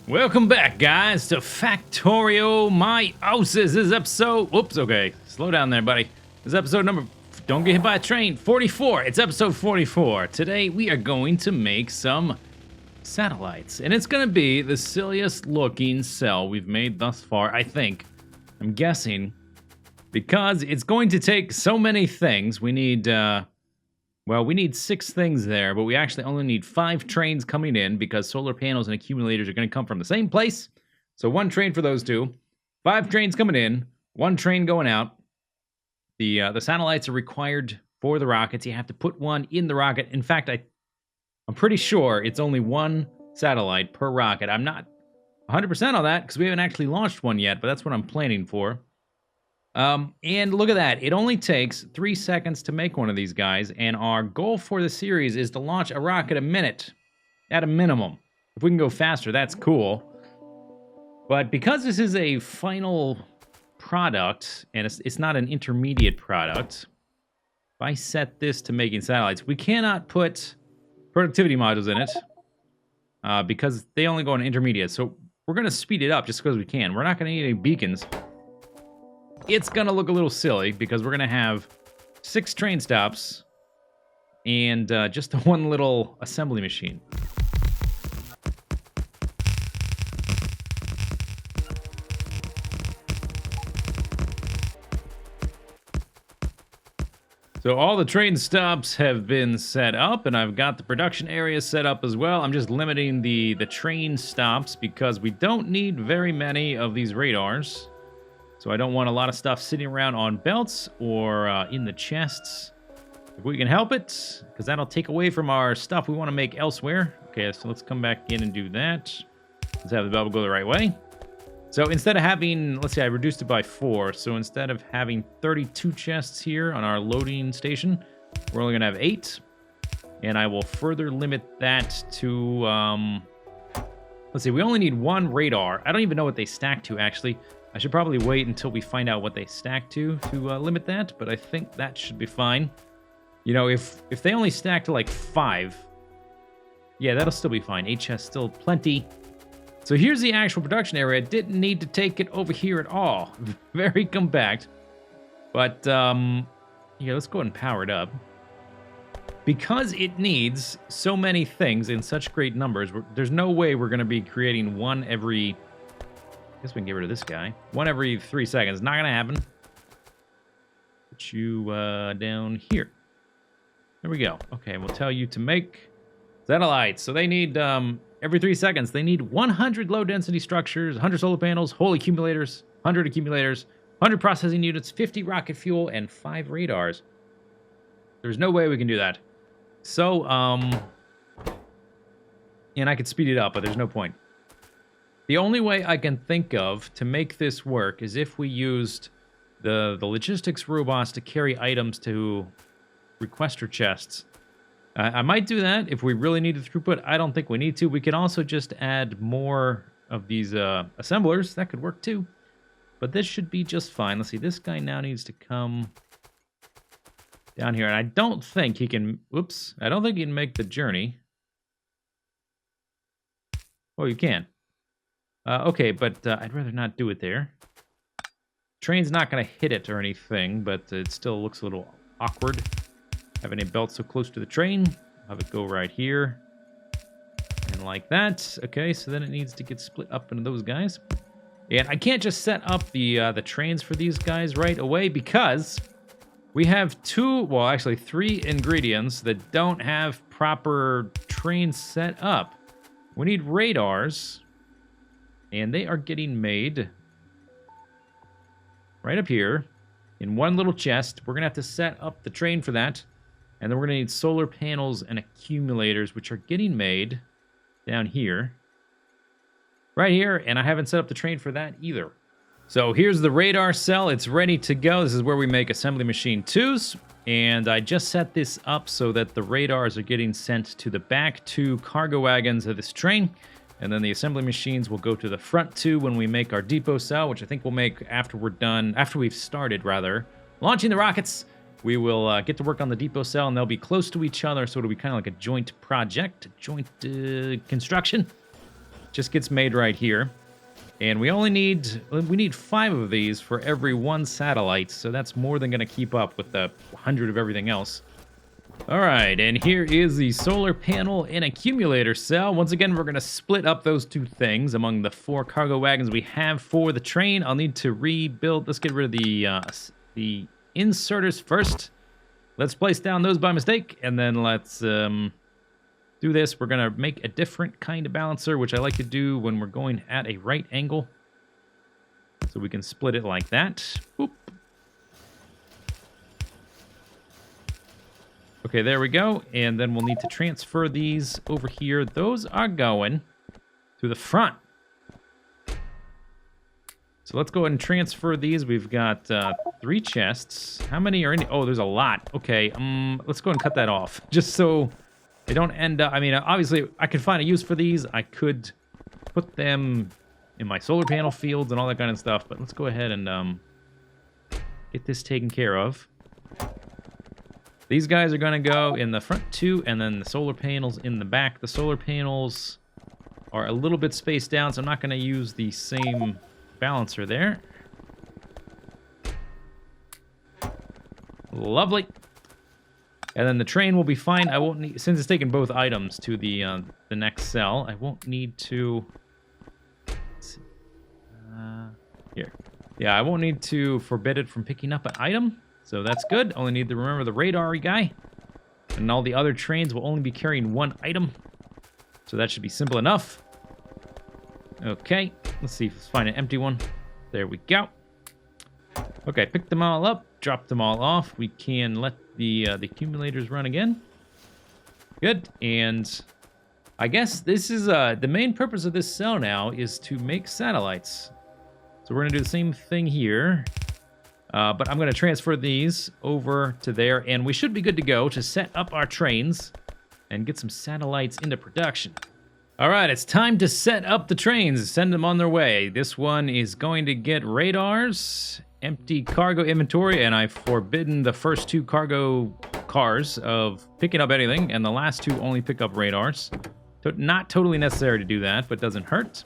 Welcome back, guys, to Factorio Meiosis. This is episode... Whoops, okay. Slow down there, buddy. This is episode number... Don't get hit by a train. 44. It's episode 44. Today, we are going to make some satellites. And it's going to be the silliest looking cell we've made thus far, I think. I'm guessing. Because it's going to take so many things. We need... Well, we need 6 things there, but we actually only need 5 trains coming in because solar panels and accumulators are going to come from the same place. So 1 train for those 2, 5 trains coming in, 1 train going out. The satellites are required for the rockets. You have to put one in the rocket. In fact, I'm pretty sure it's only 1 satellite per rocket. I'm not 100% on that because we haven't actually launched one yet, but that's what I'm planning for. And look at that. It only takes 3 seconds to make one of these guys, and our goal for the series is to launch a rocket a minute, at a minimum. If we can go faster, that's cool. But because this is a final product, and it's not an intermediate product, if I set this to making satellites, we cannot put productivity modules in it, because they only go on intermediate. So we're going to speed it up just because we can. We're not going to need any beacons. It's going to look a little silly because we're going to have 6 train stops and just one little assembly machine. So all the train stops have been set up, and I've got the production area set up as well. I'm just limiting the train stops because we don't need very many of these radars. So I don't want a lot of stuff sitting around on belts or in the chests. If we can help it, because that'll take away from our stuff we want to make elsewhere. Okay, so let's come back in and do that. Let's have the bubble go the right way. So instead of having, let's say I reduced it by 4. So instead of having 32 chests here on our loading station, we're only going to have 8. And I will further limit that to, let's see, we only need 1 radar. I don't even know what they stack to, actually. I should probably wait until we find out what they stack to limit that, but I think that should be fine. You know, if they only stack to like 5, yeah, that'll still be fine. 8 chests still plenty. So here's the actual production area. Didn't need to take it over here at all. Very compact. But, yeah, let's go ahead and power it up. Because it needs so many things in such great numbers, there's no way we're going to be creating one every... I guess we can get rid of this guy. 1 every 3 seconds. Not going to happen. Put you down here. There we go. Okay, we'll tell you to make satellites. So they need, every 3 seconds, they need 100 low-density structures, 100 solar panels, whole accumulators, 100 accumulators, 100 processing units, 50 rocket fuel, and 5 radars. There's no way we can do that. So, and I could speed it up, but there's no point. The only way I can think of to make this work is if we used the logistics robots to carry items to requester chests. I might do that if we really need the throughput. I don't think we need to. We can also just add more of these assemblers. That could work too. But this should be just fine. Let's see. This guy now needs to come down here. And I don't think he can... Whoops. I don't think he can make the journey. Oh, you can. Okay, but I'd rather not do it there. Train's not going to hit it or anything, but it still looks a little awkward. Having a belt so close to the train. Have it go right here. And like that. Okay, so then it needs to get split up into those guys. And I can't just set up the trains for these guys right away because we have 3 ingredients that don't have proper trains set up. We need radars. And they are getting made right up here in one little chest. We're going to have to set up the train for that. And then we're going to need solar panels and accumulators, which are getting made down here. Right here. And I haven't set up the train for that either. So here's the radar cell. It's ready to go. This is where we make assembly machine 2s. And I just set this up so that the radars are getting sent to the back 2 cargo wagons of this train. And then the assembly machines will go to the front 2 when we make our depot cell, which I think we'll make after we've started, launching the rockets. We will get to work on the depot cell, and they'll be close to each other, so it'll be kind of like a joint project, joint construction. just gets made right here. And we need 5 of these for every 1 satellite, so that's more than going to keep up with the 100 of everything else. All right, and here is the solar panel and accumulator cell. Once again, we're going to split up those 2 things among the 4 cargo wagons we have for the train. I'll need to rebuild. Let's get rid of the inserters first. Let's place down those by mistake, and then let's do this. We're going to make a different kind of balancer, which I like to do when we're going at a right angle. So we can split it like that. Boop. Okay, there we go. And then we'll need to transfer these over here. Those are going to the front. So let's go ahead and transfer these. We've got 3 chests. How many are in? Oh, there's a lot. Okay, let's go ahead and cut that off. Just so they don't end up... I mean, obviously, I could find a use for these. I could put them in my solar panel fields and all that kind of stuff. But let's go ahead and get this taken care of. These guys are going to go in the front 2, and then the solar panels in the back. The solar panels are a little bit spaced down, so I'm not going to use the same balancer there. Lovely. And then the train will be fine. I won't need, since it's taking both items to the next cell, I won't need to... Let's see. Here. Yeah, I won't need to forbid it from picking up an item. So that's good. Only need to remember the radar guy. And all the other trains will only be carrying 1 item. So that should be simple enough. Okay. Let's see. Let's find an empty one. There we go. Okay, pick them all up. Drop them all off. We can let the accumulators run again. Good. And I guess this is the main purpose of this cell now is to make satellites. So we're going to do the same thing here. But I'm going to transfer these over to there, and we should be good to go to set up our trains and get some satellites into production. All right, it's time to set up the trains, send them on their way. This one is going to get radars, empty cargo inventory, and I've forbidden the first 2 cargo cars of picking up anything, and the last 2 only pick up radars. Not totally necessary to do that, but doesn't hurt.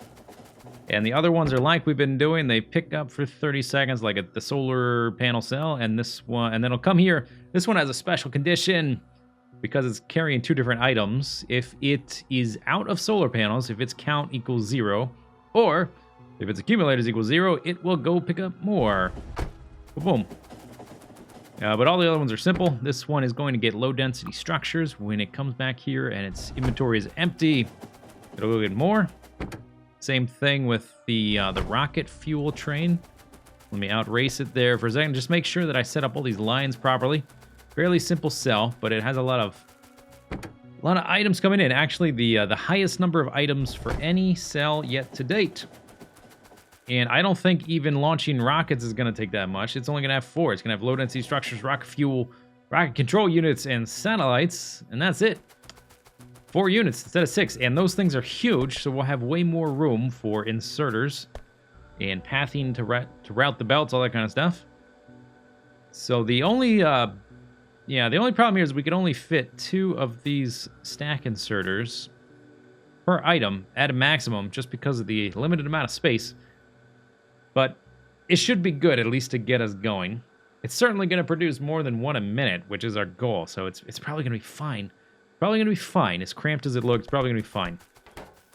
And the other ones are like we've been doing. They pick up for 30 seconds, like at the solar panel cell. And this one, and then it'll come here. This one has a special condition because it's carrying 2 different items. If it is out of solar panels, if its count equals 0, or if its accumulators equal 0, it will go pick up more. Boom. But all the other ones are simple. This one is going to get low density structures. When it comes back here and its inventory is empty, it'll go get more. Same thing with the rocket fuel train. Let me outrace it there for a second. Just make sure that I set up all these lines properly. Fairly simple cell, but it has a lot of items coming in. Actually, the highest number of items for any cell yet to date. And I don't think even launching rockets is going to take that much. It's only going to have 4. It's going to have low density structures, rocket fuel, rocket control units, and satellites, and that's it. 4 units instead of 6, and those things are huge, so we'll have way more room for inserters and pathing to route the belts, all that kind of stuff. So the only problem here is we can only fit 2 of these stack inserters per item at a maximum, just because of the limited amount of space. But it should be good, at least to get us going. It's certainly going to produce more than 1 a minute, which is our goal, so it's probably going to be fine. Probably going to be fine. As cramped as it looks, probably going to be fine.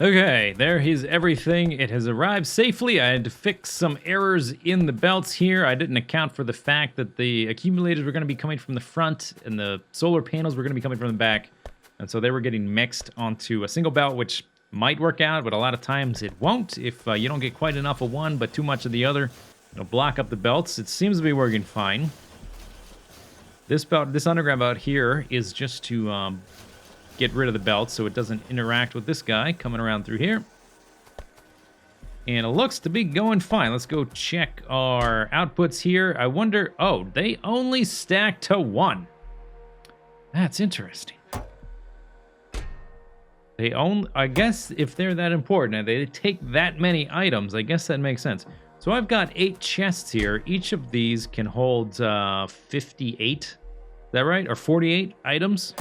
Okay, there is everything. It has arrived safely. I had to fix some errors in the belts here. I didn't account for the fact that the accumulators were going to be coming from the front and the solar panels were going to be coming from the back. And so they were getting mixed onto a single belt, which might work out, but a lot of times it won't. If you don't get quite enough of one, but too much of the other, it'll block up the belts. It seems to be working fine. This underground belt here is just to get rid of the belt so it doesn't interact with this guy coming around through here. And it looks to be going fine. Let's go check our outputs here. I wonder... Oh, they only stack to 1. That's interesting. I guess if they're that important and they take that many items, I guess that makes sense. So I've got 8 chests here. Each of these can hold 58. Is that right? Or 48 items?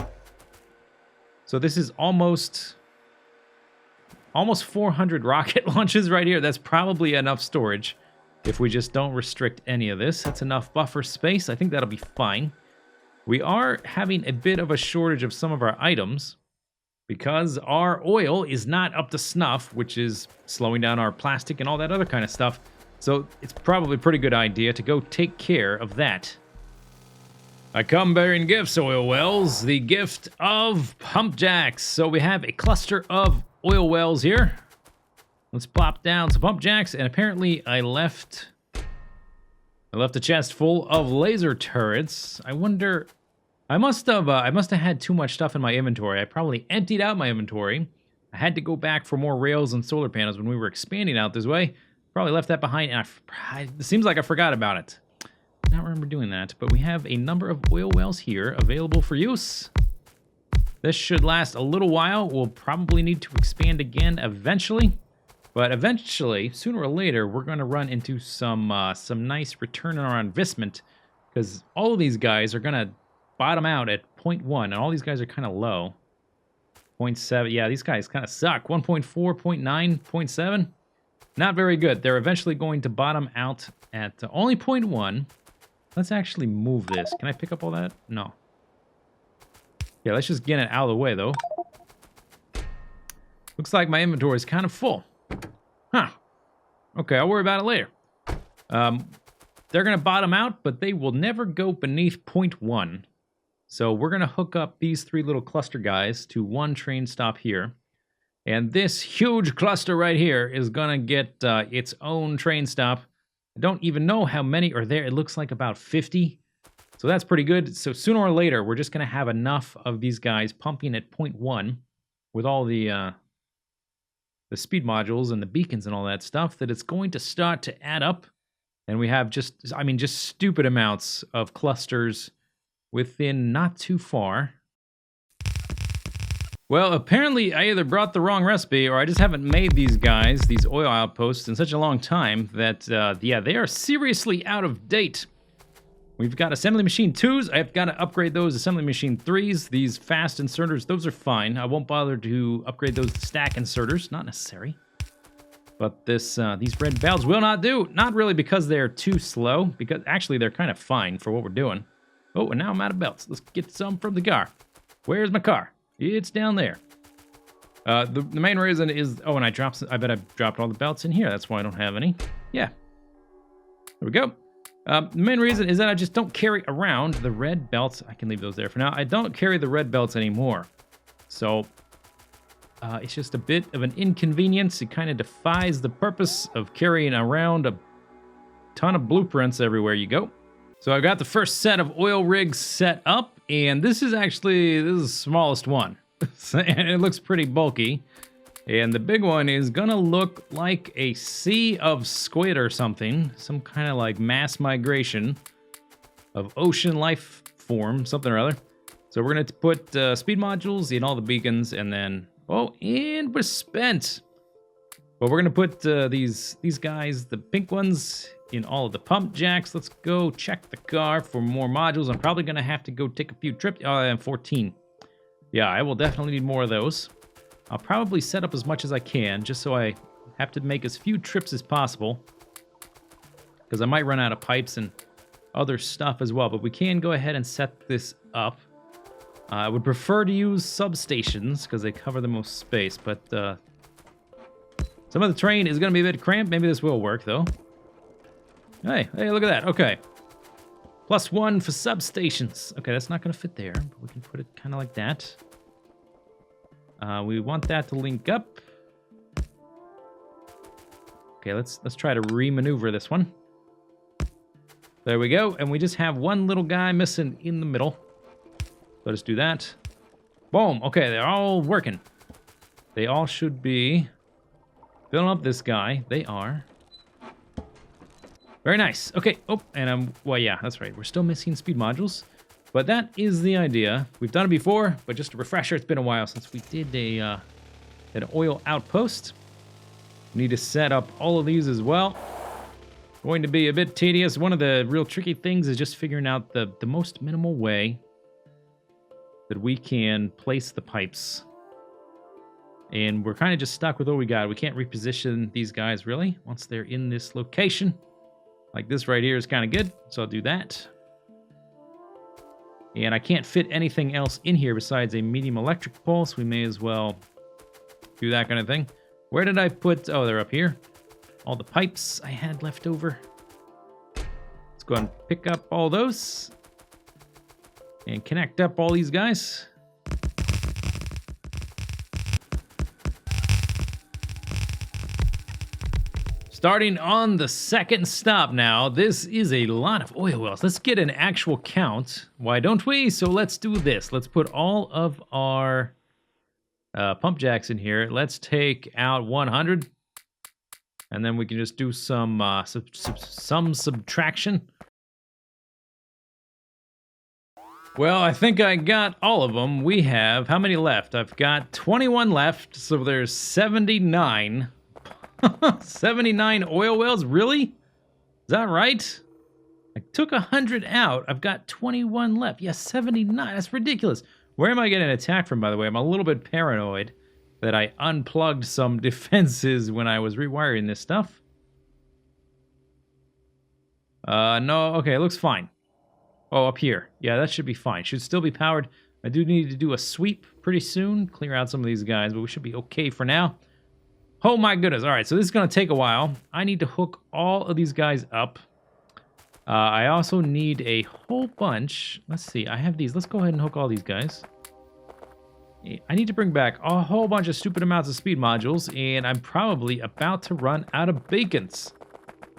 So this is almost almost 400 rocket launches right here. That's probably enough storage. If we just don't restrict any of this, that's enough buffer space. I think that'll be fine. We are having a bit of a shortage of some of our items because our oil is not up to snuff, which is slowing down our plastic and all that other kind of stuff. So it's probably a pretty good idea to go take care of that. I come bearing gifts, oil wells. The gift of pump jacks. So we have a cluster of oil wells here. Let's plop down some pump jacks, and apparently I left a chest full of laser turrets. I wonder, I must have had too much stuff in my inventory. I probably emptied out my inventory. I had to go back for more rails and solar panels when we were expanding out this way. Probably left that behind, and it seems like I forgot about it. I don't remember doing that, but we have a number of oil wells here available for use. This should last a little while. We'll probably need to expand again eventually. But eventually, sooner or later, we're going to run into some nice return on our investment, because all of these guys are going to bottom out at 0.1, and all these guys are kind of low. 0.7, yeah, these guys kind of suck. 1.4, 0.9, 0.7, not very good. They're eventually going to bottom out at only 0.1. Let's actually move this. Can I pick up all that? No. Yeah, let's just get it out of the way, though. Looks like my inventory is kind of full. Huh. Okay, I'll worry about it later. They're going to bottom out, but they will never go beneath 0.1. So we're going to hook up these three little cluster guys to one train stop here. And this huge cluster right here is going to get its own train stop. I don't even know how many are there. It looks like about 50. So that's pretty good. So sooner or later, we're just going to have enough of these guys pumping at 0.1 with all the speed modules and the beacons and all that stuff, that it's going to start to add up. And we have just stupid amounts of clusters within not too far. Well, apparently I either brought the wrong recipe or I just haven't made these guys, these oil outposts, in such a long time that, yeah, they are seriously out of date. We've got assembly machine 2s. I've got to upgrade those assembly machine 3s. These fast inserters, those are fine. I won't bother to upgrade those to stack inserters. Not necessary. But these red belts will not do. Not really because they're too slow. Because actually they're kind of fine for what we're doing. Oh, and now I'm out of belts. Let's get some from the car. Where's my car? It's down there. The main reason is... Oh, and I bet I dropped all the belts in here. That's why I don't have any. Yeah. There we go. The main reason is that I just don't carry around the red belts. I can leave those there for now. I don't carry the red belts anymore. So, it's just a bit of an inconvenience. It kind of defies the purpose of carrying around a ton of blueprints everywhere you go. So I got the first set of oil rigs set up, and this is the smallest one. And it looks pretty bulky. And the big one is gonna look like a sea of squid or something. Some kind of like mass migration of ocean life form, something or other. So we're gonna put speed modules in all the beacons, and then, oh, and we're spent. But we're gonna put these guys, the pink ones, in all of the pump jacks. Let's go check the car for more modules. I'm probably gonna have to go take a few trips. Oh, I'm 14. Yeah, I will definitely need more of those. I'll probably set up as much as I can, just so I have to make as few trips as possible. Because I might run out of pipes and other stuff as well, but we can go ahead and set this up. I would prefer to use substations, because they cover the most space, but some of the terrain is going to be a bit cramped. Maybe this will work, though. Hey, look at that. Okay. +1 for substations. Okay, that's not going to fit there, but we can put it kind of like that. We want that to link up. Okay, let's try to re-maneuver this one. There we go, and we just have one little guy missing in the middle. Let us do that. Boom. Okay, they're all working. They all should be filling up this guy. They are. Very nice. Okay. Oh, and well, yeah, that's right. We're still missing speed modules. But that is the idea. We've done it before, but just a refresher, it's been a while since we did an oil outpost. We need to set up all of these as well. Going to be a bit tedious. One of the real tricky things is just figuring out the most minimal way that we can place the pipes. And we're kind of just stuck with what we got. We can't reposition these guys, really, once they're in this location. Like this right here is kind of good, so I'll do that. And I can't fit anything else in here besides a medium electric pulse. We may as well do that kind of thing. Where did I put... Oh, they're up here. All the pipes I had left over. Let's go ahead and pick up all those. And connect up all these guys. Starting on the second stop now. This is a lot of oil wells. Let's get an actual count. Why don't we? So let's do this. Let's put all of our pump jacks in here. Let's take out 100. And then we can just do some subtraction. Well, I think I got all of them. We have, how many left? I've got 21 left, so there's 79. 79 oil wells? Really? Is that right? I took 100 out. I've got 21 left. Yes, 79. That's ridiculous. Where am I getting attacked from, by the way? I'm a little bit paranoid that I unplugged some defenses when I was rewiring this stuff. No. Okay, it looks fine. Oh, up here. Yeah, that should be fine. Should still be powered. I do need to do a sweep pretty soon. Clear out some of these guys, but we should be okay for now. Oh my goodness. All right, so this is going to take a while. I need to hook all of these guys up. I also need a whole bunch. Let's see. I have these. Let's go ahead and hook all these guys. I need to bring back a whole bunch of stupid amounts of speed modules, and I'm probably about to run out of beacons.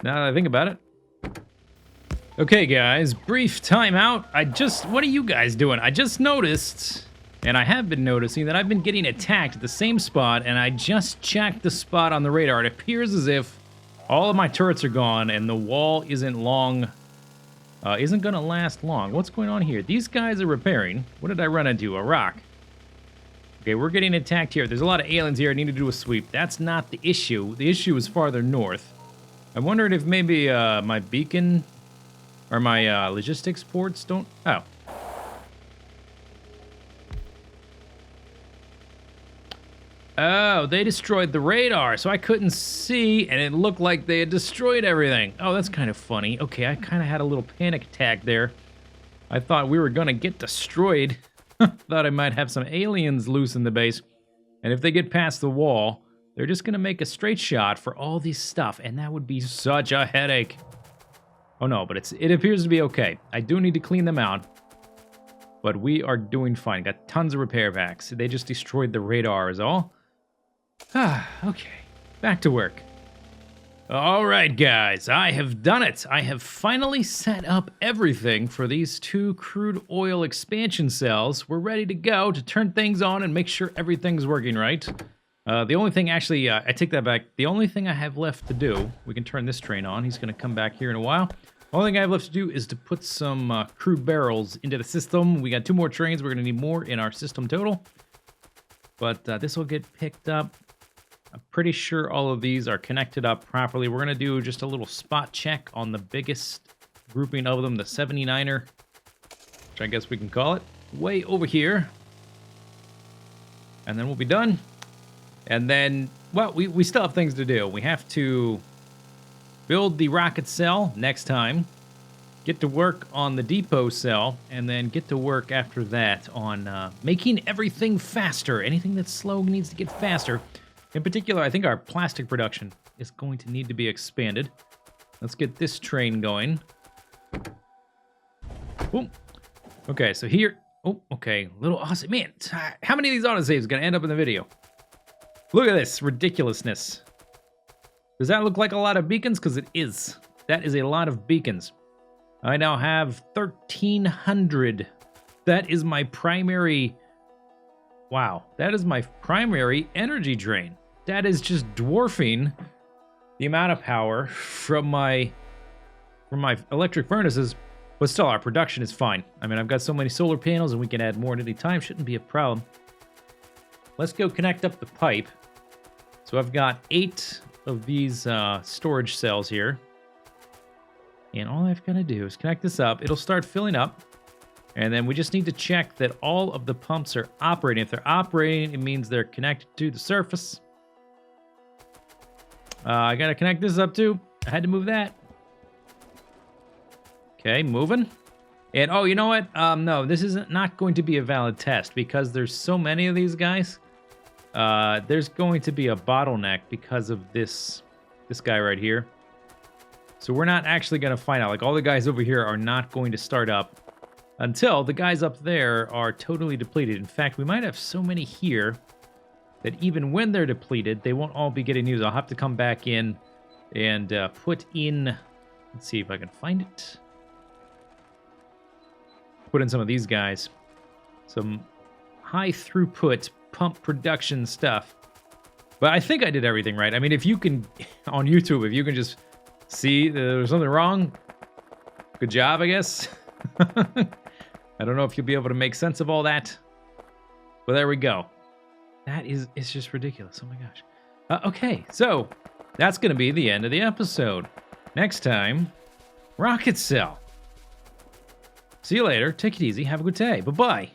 Now that I think about it. Okay, guys. Brief timeout. What are you guys doing? I just noticed... And I have been noticing that I've been getting attacked at the same spot, and I just checked the spot on the radar. It appears as if all of my turrets are gone, and the wall isn't gonna last long. What's going on here? These guys are repairing. What did I run into? A rock. Okay, we're getting attacked here. There's a lot of aliens here. I need to do a sweep. That's not the issue. The issue is farther north. I'm wondering if maybe my beacon or my logistics ports don't... Oh. Oh, they destroyed the radar, so I couldn't see, and it looked like they had destroyed everything. Oh, that's kind of funny. Okay, I kind of had a little panic attack there. I thought we were going to get destroyed. Thought I might have some aliens loose in the base. And if they get past the wall, they're just going to make a straight shot for all this stuff, and that would be such a headache. Oh, no, but it appears to be okay. I do need to clean them out. But we are doing fine. Got tons of repair packs. They just destroyed the radar is all. Okay, back to work. All right, guys, I have done it. I have finally set up everything for these 2 crude oil expansion cells. We're ready to go to turn things on and make sure everything's working right. The only thing, actually, I take that back. The only thing I have left to do, we can turn this train on. He's going to come back here in a while. The only thing I have left to do is to put some crude barrels into the system. We got 2 more trains. We're going to need more in our system total. But this will get picked up. I'm pretty sure all of these are connected up properly. We're going to do just a little spot check on the biggest grouping of them, the 79er, which I guess we can call it, way over here. And then we'll be done. And then, well, we still have things to do. We have to build the rocket cell next time, get to work on the depot cell, and then get to work after that on making everything faster. Anything that's slow needs to get faster. In particular, I think our plastic production is going to need to be expanded. Let's get this train going. Boom. Okay, so here... Oh, okay. Little awesome. Man, how many of these autosaves are going to end up in the video? Look at this ridiculousness. Does that look like a lot of beacons? Because it is. That is a lot of beacons. I now have 1,300. That is my primary... Wow. That is my primary energy drain. That is just dwarfing the amount of power from my electric furnaces. But still, our production is fine. I mean, I've got so many solar panels and we can add more at any time. Shouldn't be a problem. Let's go connect up the pipe. So I've got 8 of these storage cells here. And all I've got to do is connect this up. It'll start filling up. And then we just need to check that all of the pumps are operating. If they're operating, it means they're connected to the surface. I got to connect this up too. I had to move that. Okay, moving. And oh, you know what? No, this is not going to be a valid test because there's so many of these guys. There's going to be a bottleneck because of this guy right here. So we're not actually going to find out. Like, all the guys over here are not going to start up until the guys up there are totally depleted. In fact, we might have so many here that even when they're depleted, they won't all be getting used. I'll have to come back in and put in... Let's see if I can find it. Put in some of these guys. Some high throughput pump production stuff. But I think I did everything right. I mean, if you can, on YouTube, if you can just see there's something wrong, good job, I guess. I don't know if you'll be able to make sense of all that. But there we go. It's just ridiculous. Oh my gosh. Okay, so that's going to be the end of the episode. Next time, Rocket Cell. See you later. Take it easy. Have a good day. Bye-bye.